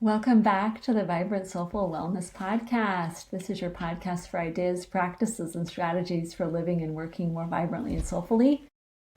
Welcome back to the Vibrant Soulful Wellness podcast. This is your podcast for ideas, practices, and strategies for living and working more vibrantly and soulfully.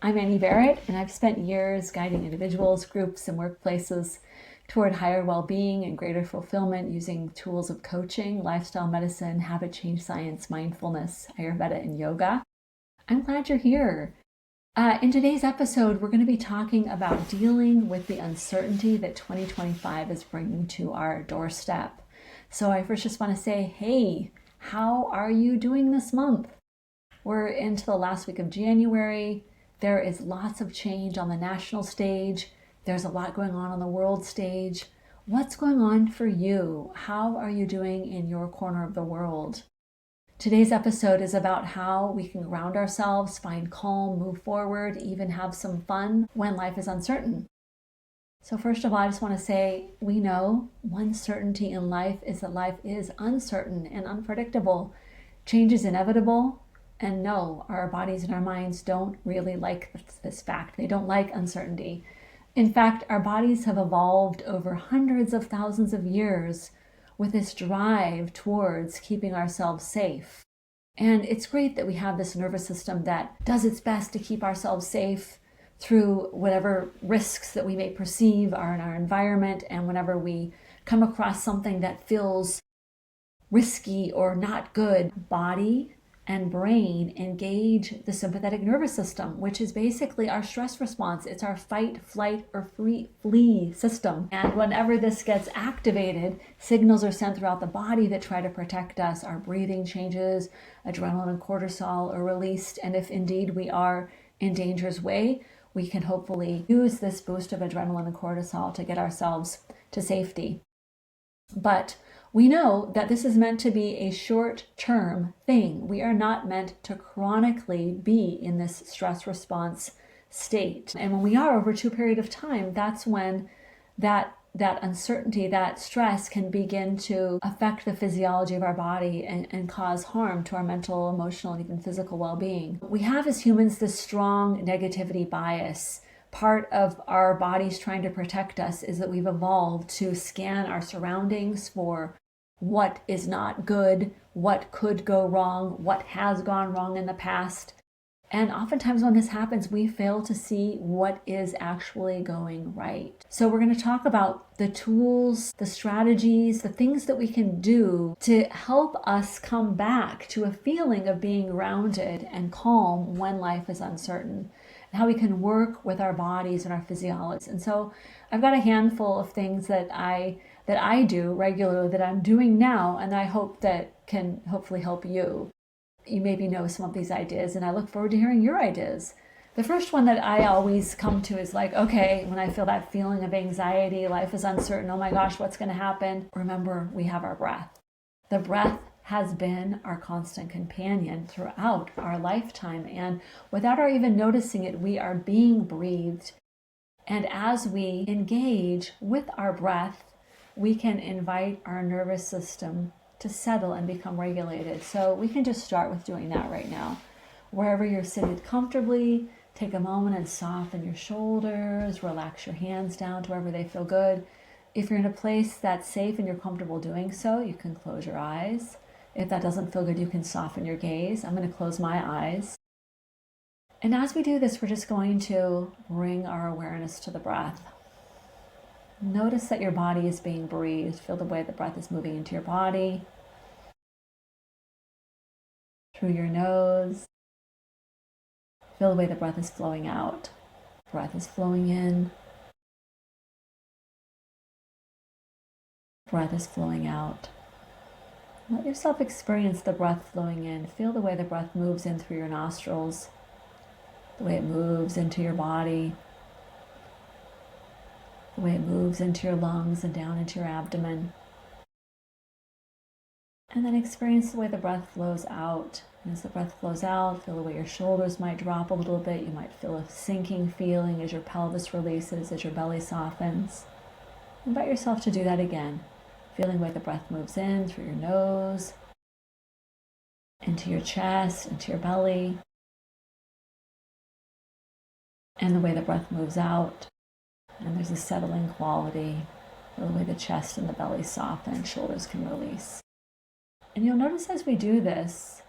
I'm Barrett, and I've spent years guiding individuals, groups, and workplaces toward higher well-being and greater fulfillment using tools of coaching, lifestyle medicine, habit change science, mindfulness, Ayurveda, and yoga. I'm glad you're here. In today's episode, we're going to be talking about dealing with the uncertainty that 2025 is bringing to our doorstep. So I first just want to say, hey, how are you doing this month? We're into the last week of January. There is lots of change on the national stage. There's a lot going on the world stage. What's going on for you? How are you doing in your corner of the world? Today's episode is about how we can ground ourselves, find calm, move forward, even have some fun when life is uncertain. So first of all, I just want to say, we know one certainty in life is that life is uncertain and unpredictable. Change is inevitable. And no, our bodies and our minds don't really like this fact. They don't like uncertainty. In fact, our bodies have evolved over hundreds of thousands of years with this drive towards keeping ourselves safe. And it's great that we have this nervous system that does its best to keep ourselves safe through whatever risks that we may perceive are in our environment. And whenever we come across something that feels risky or not good, body and brain engage the sympathetic nervous system, which is basically our stress response. It's our fight, flight, or flee system. And whenever this gets activated, signals are sent throughout the body that try to protect us. Our breathing changes, adrenaline and cortisol are released. And if indeed we are in danger's way, we can hopefully use this boost of adrenaline and cortisol to get ourselves to safety. But we know that this is meant to be a short-term thing. We are not meant to chronically be in this stress response state. And when we are over a period of time, that's when that uncertainty, that stress can begin to affect the physiology of our body and cause harm to our mental, emotional, and even physical well-being. We have as humans this strong negativity bias. Part of our bodies trying to protect us is that we've evolved to scan our surroundings for what is not good, what could go wrong, what has gone wrong in the past. And oftentimes when this happens, we fail to see what is actually going right. So we're going to talk about the tools, the strategies, the things that we can do to help us come back to a feeling of being grounded and calm when life is uncertain, and how we can work with our bodies and our physiology. And so I've got a handful of things that I do regularly, that I'm doing now, and I hope that can hopefully help you. You maybe know some of these ideas, and I look forward to hearing your ideas. The first one that I always come to is like, okay, when I feel that feeling of anxiety, life is uncertain, oh my gosh, what's going to happen? Remember, we have our breath. The breath has been our constant companion throughout our lifetime, and without our even noticing it, we are being breathed. And as we engage with our breath, we can invite our nervous system to settle and become regulated. So we can just start with doing that right now. Wherever you're seated comfortably, take a moment and soften your shoulders, relax your hands down to wherever they feel good. If you're in a place that's safe and you're comfortable doing so, you can close your eyes. If that doesn't feel good, you can soften your gaze. I'm going to close my eyes. And as we do this, we're just going to bring our awareness to the breath. Notice that your body is being breathed. Feel the way the breath is moving into your body. Through your nose. Feel the way the breath is flowing out. Breath is flowing in. Breath is flowing out. Let yourself experience the breath flowing in. Feel the way the breath moves in through your nostrils. The way it moves into your body. The way it moves into your lungs and down into your abdomen. And then experience the way the breath flows out. And as the breath flows out, feel the way your shoulders might drop a little bit. You might feel a sinking feeling as your pelvis releases, as your belly softens. Invite yourself to do that again. Feeling the way the breath moves in through your nose, into your chest, into your belly. And the way the breath moves out. And there's a settling quality. Feel the way the chest and the belly soften, shoulders can release. And you'll notice as we do this,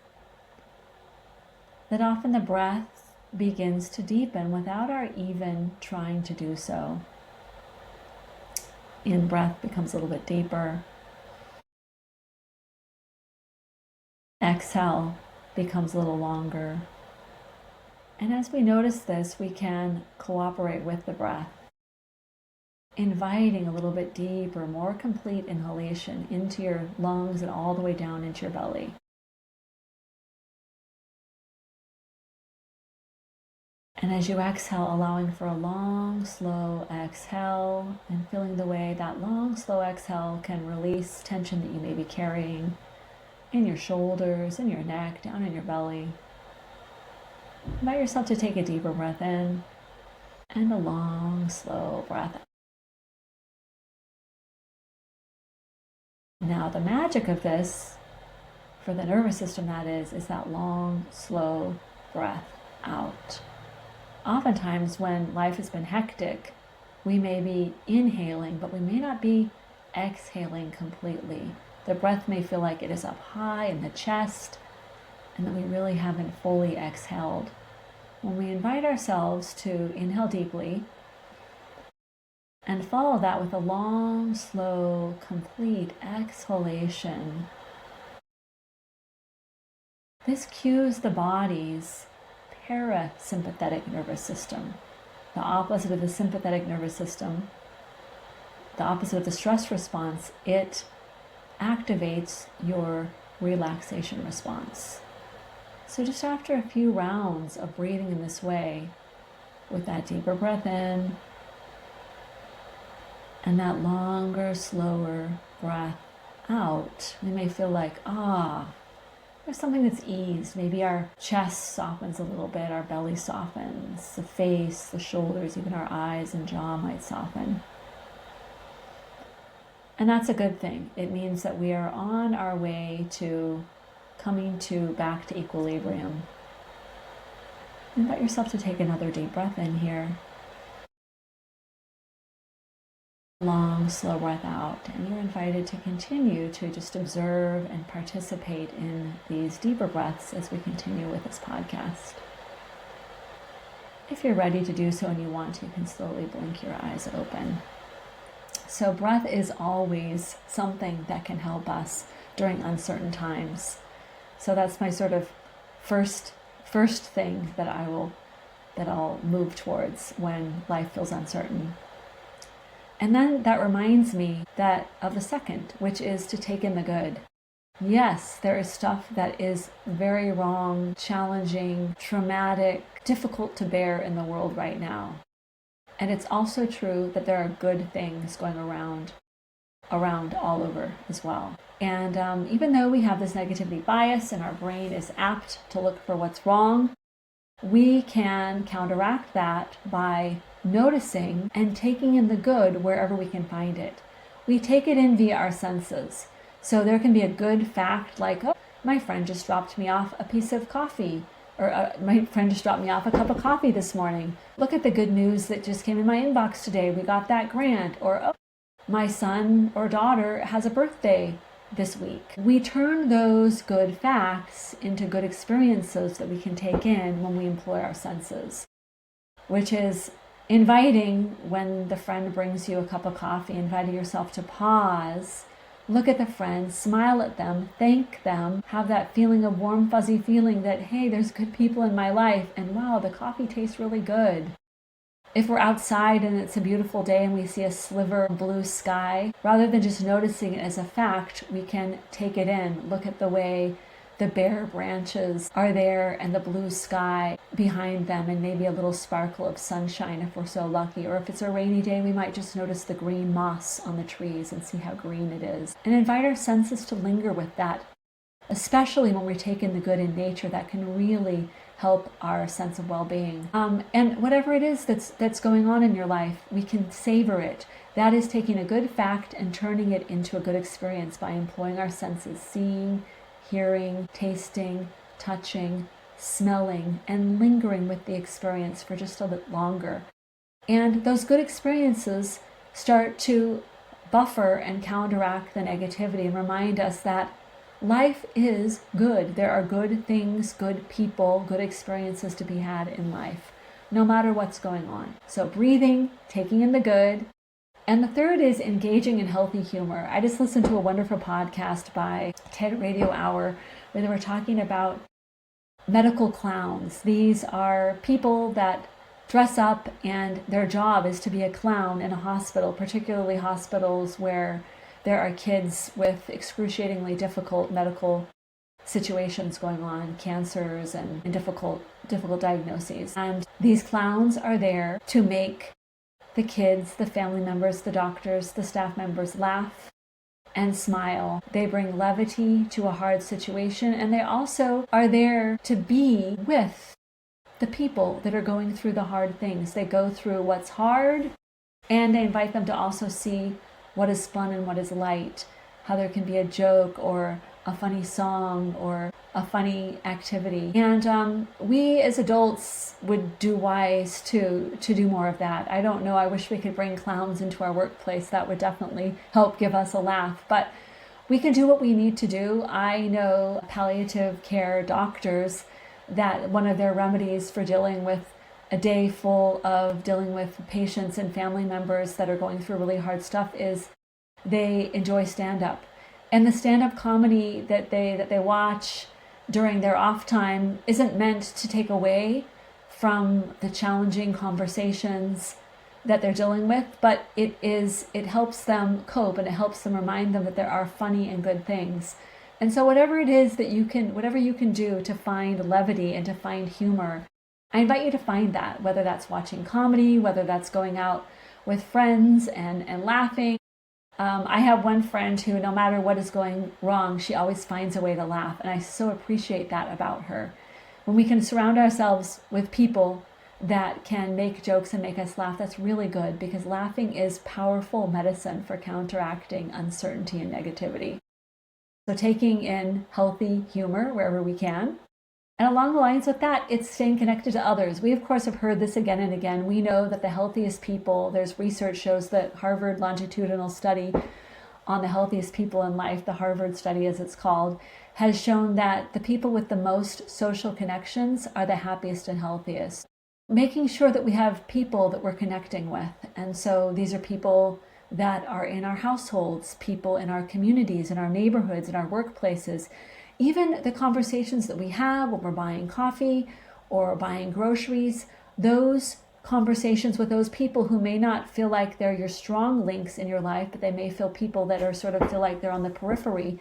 that often the breath begins to deepen without our even trying to do so. In-breath becomes a little bit deeper. Exhale becomes a little longer. And as we notice this, we can cooperate with the breath, inviting a little bit deeper, more complete inhalation into your lungs and all the way down into your belly. And as you exhale, allowing for a long, slow exhale, and feeling the way that long, slow exhale can release tension that you may be carrying in your shoulders, in your neck, down in your belly. Invite yourself to take a deeper breath in and a long, slow breath out. Now, the magic of this, for the nervous system that is that long, slow breath out. Oftentimes when life has been hectic, we may be inhaling, but we may not be exhaling completely. The breath may feel like it is up high in the chest, and that we really haven't fully exhaled. When we invite ourselves to inhale deeply, and follow that with a long, slow, complete exhalation, this cues the body's parasympathetic nervous system, the opposite of the sympathetic nervous system, the opposite of the stress response. It activates your relaxation response. So just after a few rounds of breathing in this way, with that deeper breath in, and that longer, slower breath out, we may feel like, there's something that's eased. Maybe our chest softens a little bit, our belly softens, the face, the shoulders, even our eyes and jaw might soften. And that's a good thing. It means that we are on our way to coming back to equilibrium. Invite yourself to take another deep breath in here. Long, slow breath out, and you're invited to continue to just observe and participate in these deeper breaths as we continue with this podcast. If you're ready to do so and you want to, you can slowly blink your eyes open. So breath is always something that can help us during uncertain times. So that's my sort of first thing that I'll move towards when life feels uncertain. And then that reminds me of the second, which is to take in the good. Yes, there is stuff that is very wrong, challenging, traumatic, difficult to bear in the world right now. And it's also true that there are good things going around all over as well. And even though we have this negativity bias and our brain is apt to look for what's wrong, we can counteract that by noticing and taking in the good wherever we can find it. We take it in via our senses. So there can be a good fact like, my friend just dropped me off a piece of coffee, or my friend just dropped me off a cup of coffee this morning. Look at the good news that just came in my inbox today. We got that grant. Or my son or daughter has a birthday this week. We turn those good facts into good experiences that we can take in when we employ our senses, which is inviting, when the friend brings you a cup of coffee, inviting yourself to pause, look at the friend, smile at them, thank them, have that feeling of warm, fuzzy feeling that, hey, there's good people in my life, and wow, the coffee tastes really good. If we're outside and it's a beautiful day and we see a sliver of blue sky, rather than just noticing it as a fact, we can take it in, look at the way the bare branches are there and the blue sky behind them, and maybe a little sparkle of sunshine if we're so lucky. Or if it's a rainy day, we might just notice the green moss on the trees and see how green it is. And invite our senses to linger with that, especially when we take in the good in nature. That can really help our sense of well-being. And whatever it is that's going on in your life, we can savor it. That is taking a good fact and turning it into a good experience by employing our senses, seeing, hearing, tasting, touching, smelling, and lingering with the experience for just a bit longer. And those good experiences start to buffer and counteract the negativity and remind us that life is good. There are good things, good people, good experiences to be had in life, no matter what's going on. So breathing, taking in the good. And the third is engaging in healthy humor. I just listened to a wonderful podcast by TED Radio Hour where they were talking about medical clowns. These are people that dress up and their job is to be a clown in a hospital, particularly hospitals where there are kids with excruciatingly difficult medical situations going on, cancers and difficult diagnoses. And these clowns are there to make the kids, the family members, the doctors, the staff members laugh and smile. They bring levity to a hard situation, and they also are there to be with the people that are going through the hard things. They go through what's hard, and they invite them to also see what is fun and what is light, how there can be a joke or a funny song or a funny activity. And we as adults would do wise to do more of that. I don't know, I wish we could bring clowns into our workplace. That would definitely help give us a laugh. But we can do what we need to do. I know palliative care doctors that one of their remedies for dealing with a day full of dealing with patients and family members that are going through really hard stuff is they enjoy stand-up. And the stand-up comedy that they watch during their off time isn't meant to take away from the challenging conversations that they're dealing with, but it helps them cope, and it helps them remind them that there are funny and good things. And so whatever it is that whatever you can do to find levity and to find humor, I invite you to find that, whether that's watching comedy, whether that's going out with friends and laughing. I have one friend who, no matter what is going wrong, she always finds a way to laugh. And I so appreciate that about her. When we can surround ourselves with people that can make jokes and make us laugh, that's really good, because laughing is powerful medicine for counteracting uncertainty and negativity. So taking in healthy humor wherever we can. And along the lines with that, it's staying connected to others. We, of course, have heard this again and again. We know that the healthiest people, there's research shows that Harvard longitudinal study on the healthiest people in life, the Harvard study as it's called, has shown that the people with the most social connections are the happiest and healthiest. Making sure that we have people that we're connecting with. And so these are people that are in our households, people in our communities, in our neighborhoods, in our workplaces. Even the conversations that we have when we're buying coffee or buying groceries, those conversations with those people who may not feel like they're your strong links in your life, but they may feel people that are feel like they're on the periphery,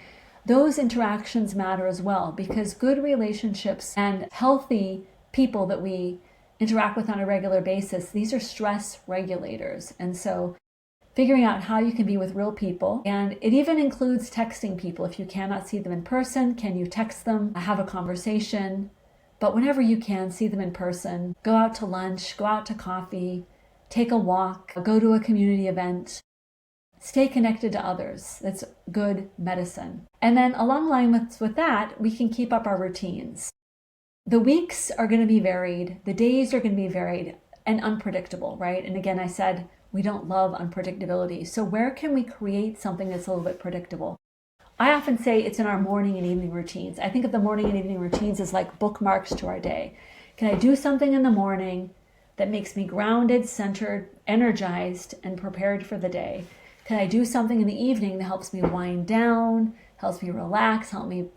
those interactions matter as well, because good relationships and healthy people that we interact with on a regular basis, these are stress regulators. And so figuring out how you can be with real people. And it even includes texting people. If you cannot see them in person, can you text them, have a conversation? But whenever you can, see them in person. Go out to lunch, go out to coffee, take a walk, go to a community event. Stay connected to others. That's good medicine. And then along the line with that, we can keep up our routines. The weeks are going to be varied. The days are going to be varied and unpredictable, right? And again, I said, we don't love unpredictability. So where can we create something that's a little bit predictable? I often say it's in our morning and evening routines. I think of the morning and evening routines as like bookmarks to our day. Can I do something in the morning that makes me grounded, centered, energized, and prepared for the day? Can I do something in the evening that helps me wind down, helps me relax, help me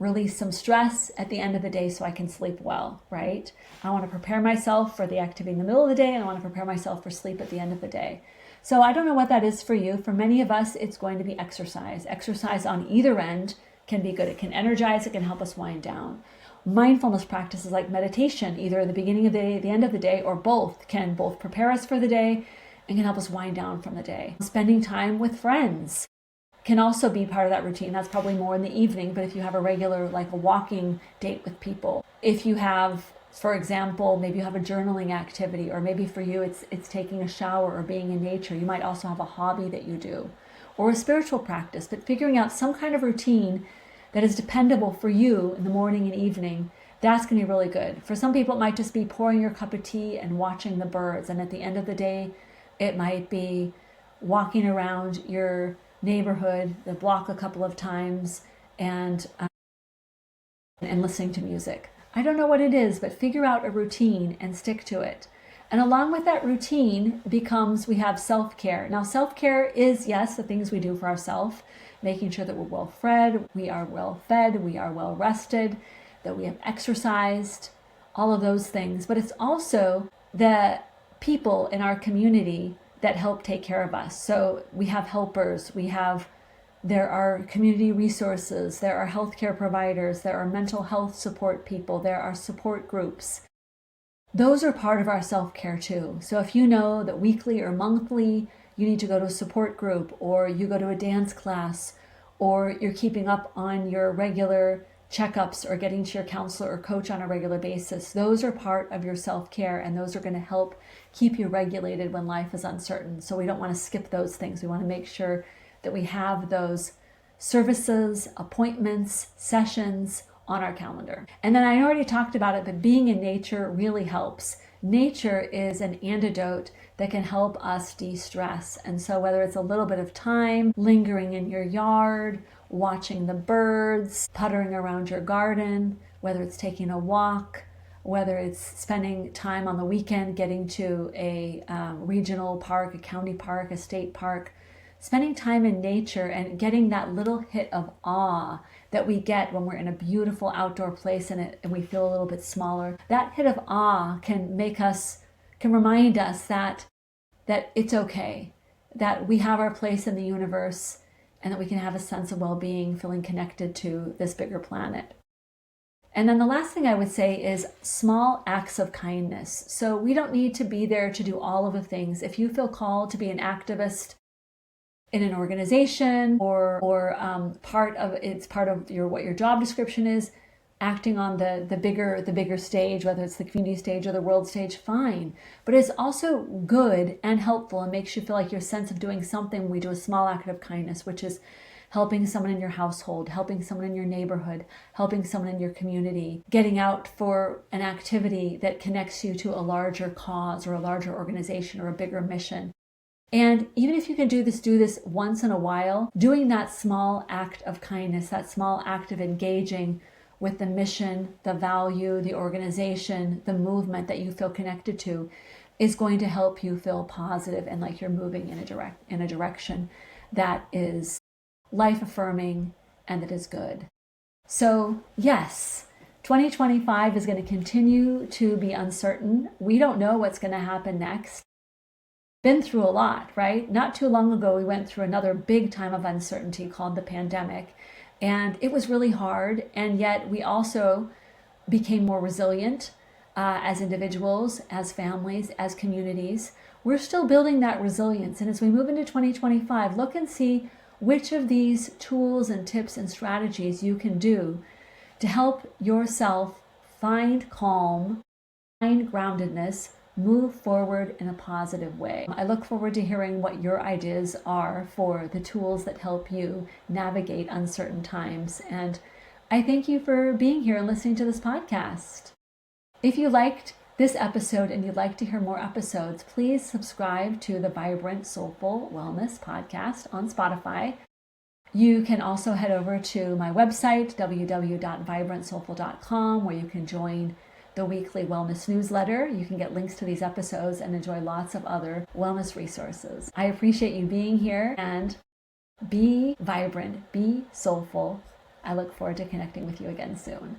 release some stress at the end of the day so I can sleep well, right? I want to prepare myself for the activity in the middle of the day, and I want to prepare myself for sleep at the end of the day. So I don't know what that is for you. For many of us, it's going to be exercise. Exercise on either end can be good. It can energize, it can help us wind down. Mindfulness practices like meditation, either at the beginning of the day, the end of the day, or both, can both prepare us for the day and can help us wind down from the day. Spending time with friends can also be part of that routine. That's probably more in the evening, but if you have a regular, like a walking date with people, if you have, for example, maybe you have a journaling activity, or maybe for you it's taking a shower or being in nature. You might also have a hobby that you do, or a spiritual practice, but figuring out some kind of routine that is dependable for you in the morning and evening, that's going to be really good. For some people, it might just be pouring your cup of tea and watching the birds. And at the end of the day, it might be walking around your neighborhood, the block a couple of times, and listening to music. I don't know what it is, but figure out a routine and stick to it. And along with that routine we have self-care. Now, self-care is, yes, the things we do for ourselves, making sure that we're well fed, we are well rested, that we have exercised, all of those things. But it's also the people in our community that help take care of us. So we have helpers, there are community resources, there are healthcare providers, there are mental health support people, there are support groups. Those are part of our self-care too. So if you know that weekly or monthly you need to go to a support group, or you go to a dance class, or you're keeping up on your regular checkups or getting to your counselor or coach on a regular basis, those are part of your self-care, and those are going to help keep you regulated when life is uncertain. So we don't want to skip those things. We want to make sure that we have those services, appointments, sessions on our calendar. And then I already talked about it, but being in nature really helps. Nature is an antidote that can help us de-stress. And so whether it's a little bit of time lingering in your yard, watching the birds, puttering around your garden, whether it's taking a walk, whether it's spending time on the weekend getting to a regional park, a county park, a state park, spending time in nature and getting that little hit of awe that we get when we're in a beautiful outdoor place and we feel a little bit smaller. That hit of awe can remind us that it's okay, that we have our place in the universe, and that we can have a sense of well-being, feeling connected to this bigger planet. And then the last thing I would say is small acts of kindness. So we don't need to be there to do all of the things. If you feel called to be an activist in an organization, or part of what your job description is, acting on the bigger stage, whether it's the community stage or the world stage, fine. But it's also good and helpful and makes you feel like your sense of doing something when we do a small act of kindness, which is helping someone in your household, helping someone in your neighborhood, helping someone in your community, getting out for an activity that connects you to a larger cause or a larger organization or a bigger mission. And even if you can do this once in a while, doing that small act of kindness, that small act of engaging with the mission, the value, the organization, the movement that you feel connected to, is going to help you feel positive and like you're moving in a direction that is life-affirming and that is good. So yes, 2025 is going to continue to be uncertain. We don't know what's going to happen next. Been through a lot, right? Not too long ago, we went through another big time of uncertainty called the pandemic. And it was really hard. And yet we also became more resilient as individuals, as families, as communities. We're still building that resilience. And as we move into 2025, look and see which of these tools and tips and strategies you can do to help yourself find calm, find groundedness, move forward in a positive way. I look forward to hearing what your ideas are for the tools that help you navigate uncertain times. And I thank you for being here and listening to this podcast. If you liked this episode and you'd like to hear more episodes, please subscribe to the Vibrant Soulful Wellness podcast on Spotify. You can also head over to my website, www.vibrantsoulful.com, where you can join the weekly wellness newsletter. You can get links to these episodes and enjoy lots of other wellness resources. I appreciate you being here, and be vibrant, be soulful. I look forward to connecting with you again soon.